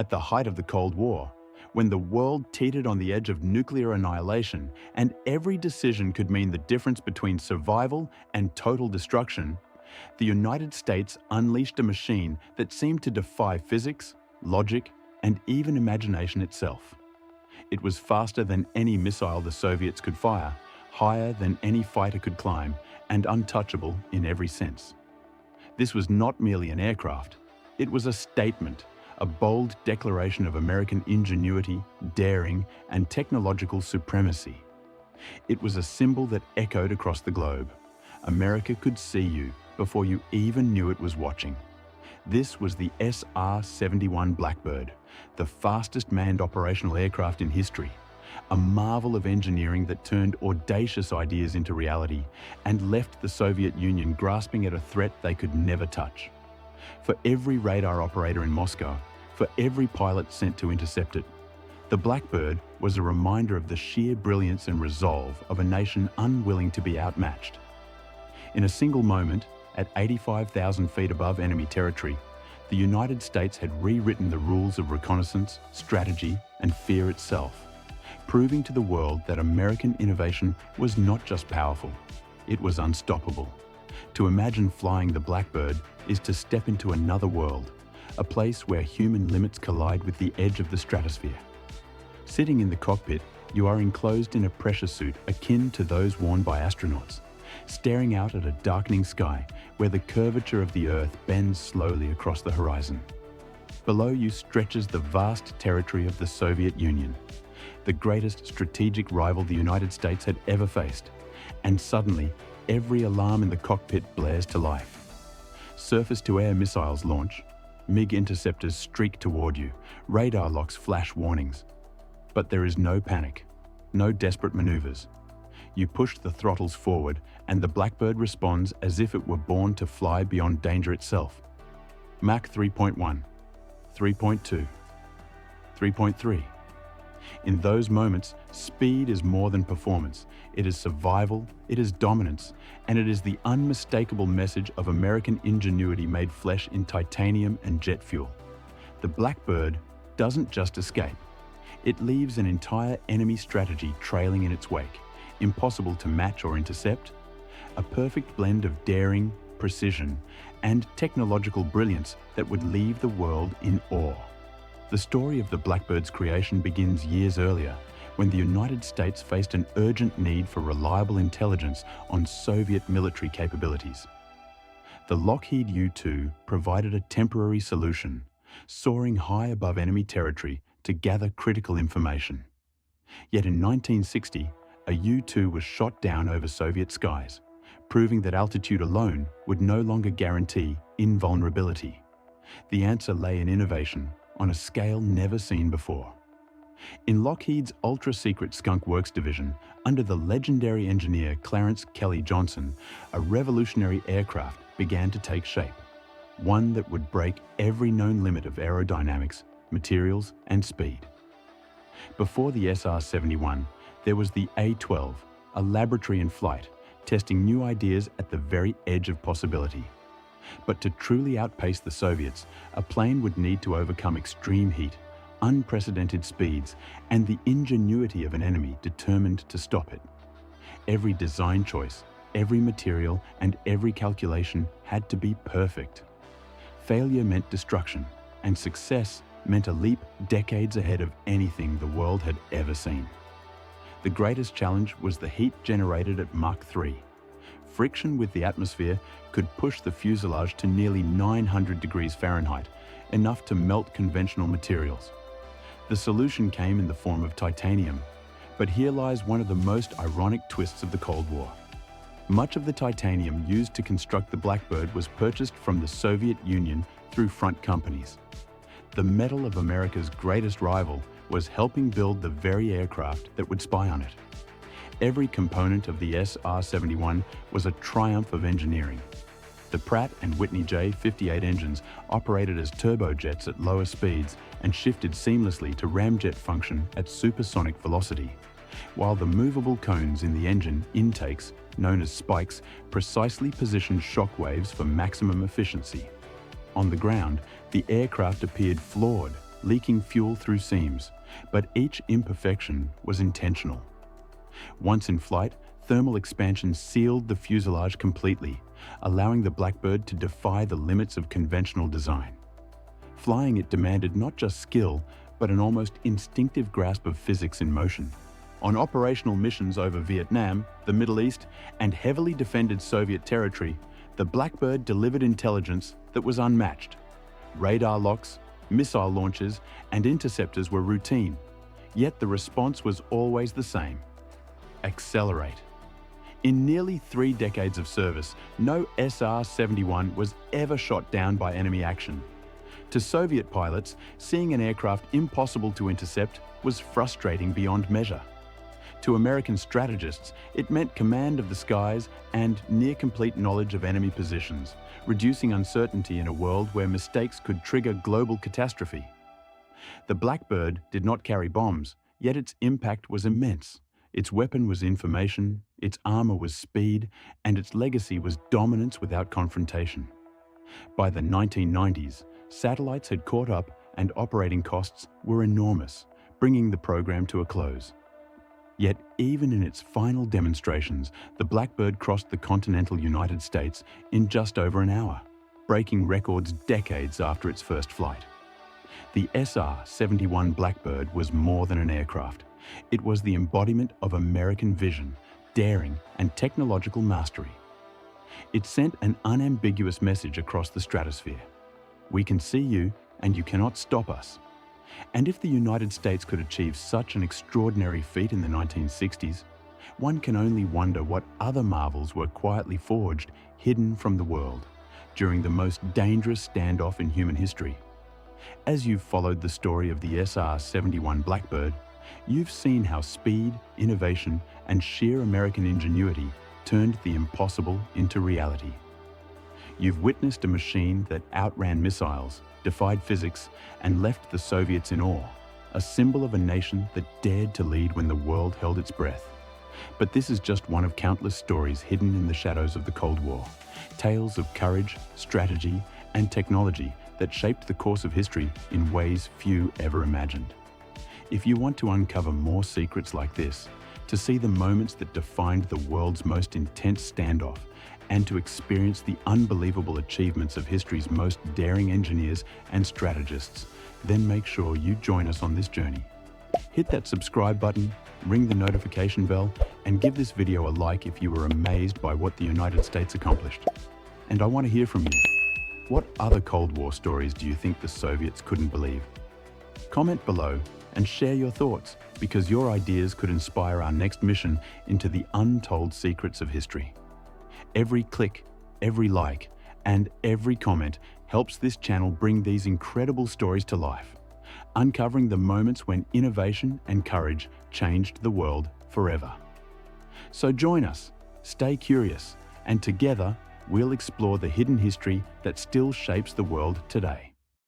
At the height of the Cold War, when the world teetered on the edge of nuclear annihilation and every decision could mean the difference between survival and total destruction, the United States unleashed a machine that seemed to defy physics, logic, and even imagination itself. It was faster than any missile the Soviets could fire, higher than any fighter could climb, and untouchable in every sense. This was not merely an aircraft. It was a statement, a bold declaration of American ingenuity, daring, and technological supremacy. It was a symbol that echoed across the globe. America could see you before you even knew it was watching. This was the SR-71 Blackbird, the fastest manned operational aircraft in history, a marvel of engineering that turned audacious ideas into reality and left the Soviet Union grasping at a threat they could never touch. For every radar operator in Moscow, for every pilot sent to intercept it, the Blackbird was a reminder of the sheer brilliance and resolve of a nation unwilling to be outmatched. In a single moment, at 85,000 feet above enemy territory, the United States had rewritten the rules of reconnaissance, strategy, and fear itself, proving to the world that American innovation was not just powerful, it was unstoppable. To imagine flying the Blackbird is to step into another world, a place where human limits collide with the edge of the stratosphere. Sitting in the cockpit, you are enclosed in a pressure suit akin to those worn by astronauts, staring out at a darkening sky where the curvature of the Earth bends slowly across the horizon. Below you stretches the vast territory of the Soviet Union, the greatest strategic rival the United States had ever faced, and suddenly, every alarm in the cockpit blares to life. Surface-to-air missiles launch, MiG interceptors streak toward you, radar locks flash warnings. But there is no panic, no desperate maneuvers. You push the throttles forward and the Blackbird responds as if it were born to fly beyond danger itself. Mach 3.1, 3.2, 3.3. In those moments, speed is more than performance. It is survival, it is dominance, and it is the unmistakable message of American ingenuity made flesh in titanium and jet fuel. The Blackbird doesn't just escape. It leaves an entire enemy strategy trailing in its wake, impossible to match or intercept, a perfect blend of daring, precision, and technological brilliance that would leave the world in awe. The story of the Blackbird's creation begins years earlier, when the United States faced an urgent need for reliable intelligence on Soviet military capabilities. The Lockheed U-2 provided a temporary solution, soaring high above enemy territory to gather critical information. Yet in 1960, a U-2 was shot down over Soviet skies, proving that altitude alone would no longer guarantee invulnerability. The answer lay in innovation on a scale never seen before. In Lockheed's ultra-secret Skunk Works division, under the legendary engineer Clarence Kelly Johnson, a revolutionary aircraft began to take shape, one that would break every known limit of aerodynamics, materials, and speed. Before the SR-71, there was the A-12, a laboratory in flight, testing new ideas at the very edge of possibility. But to truly outpace the Soviets, a plane would need to overcome extreme heat, unprecedented speeds, and the ingenuity of an enemy determined to stop it. Every design choice, every material, and every calculation had to be perfect. Failure meant destruction, and success meant a leap decades ahead of anything the world had ever seen. The greatest challenge was the heat generated at Mach 3. Friction with the atmosphere could push the fuselage to nearly 900 degrees Fahrenheit, enough to melt conventional materials. The solution came in the form of titanium, but here lies one of the most ironic twists of the Cold War. Much of the titanium used to construct the Blackbird was purchased from the Soviet Union through front companies. The metal of America's greatest rival was helping build the very aircraft that would spy on it. Every component of the SR-71 was a triumph of engineering. The Pratt & Whitney J58 engines operated as turbojets at lower speeds and shifted seamlessly to ramjet function at supersonic velocity, while the movable cones in the engine intakes, known as spikes, precisely positioned shock waves for maximum efficiency. On the ground, the aircraft appeared flawed, leaking fuel through seams, but each imperfection was intentional. Once in flight, thermal expansion sealed the fuselage completely, allowing the Blackbird to defy the limits of conventional design. Flying it demanded not just skill, but an almost instinctive grasp of physics in motion. On operational missions over Vietnam, the Middle East, and heavily defended Soviet territory, the Blackbird delivered intelligence that was unmatched. Radar locks, missile launches, and interceptors were routine, yet the response was always the same: accelerate. In nearly 3 decades of service, no SR-71 was ever shot down by enemy action. To Soviet pilots, seeing an aircraft impossible to intercept was frustrating beyond measure. To American strategists, it meant command of the skies and near-complete knowledge of enemy positions, reducing uncertainty in a world where mistakes could trigger global catastrophe. The Blackbird did not carry bombs, yet its impact was immense. Its weapon was information, its armor was speed, and its legacy was dominance without confrontation. By the 1990s, satellites had caught up and operating costs were enormous, bringing the program to a close. Yet even in its final demonstrations, the Blackbird crossed the continental United States in just over an hour, breaking records decades after its first flight. The SR-71 Blackbird was more than an aircraft. It was the embodiment of American vision, daring, and technological mastery. It sent an unambiguous message across the stratosphere: we can see you, and you cannot stop us. And if the United States could achieve such an extraordinary feat in the 1960s, one can only wonder what other marvels were quietly forged, hidden from the world, during the most dangerous standoff in human history. As you've followed the story of the SR-71 Blackbird, you've seen how speed, innovation, and sheer American ingenuity turned the impossible into reality. You've witnessed a machine that outran missiles, defied physics, and left the Soviets in awe, a symbol of a nation that dared to lead when the world held its breath. But this is just one of countless stories hidden in the shadows of the Cold War, tales of courage, strategy, and technology that shaped the course of history in ways few ever imagined. If you want to uncover more secrets like this, to see the moments that defined the world's most intense standoff, and to experience the unbelievable achievements of history's most daring engineers and strategists, then make sure you join us on this journey. Hit that subscribe button, ring the notification bell, and give this video a like if you were amazed by what the United States accomplished. And I want to hear from you. What other Cold War stories do you think the Soviets couldn't believe? Comment below and share your thoughts, because your ideas could inspire our next mission into the untold secrets of history. Every click, every like, and every comment helps this channel bring these incredible stories to life, uncovering the moments when innovation and courage changed the world forever. So join us, stay curious, and together we'll explore the hidden history that still shapes the world today.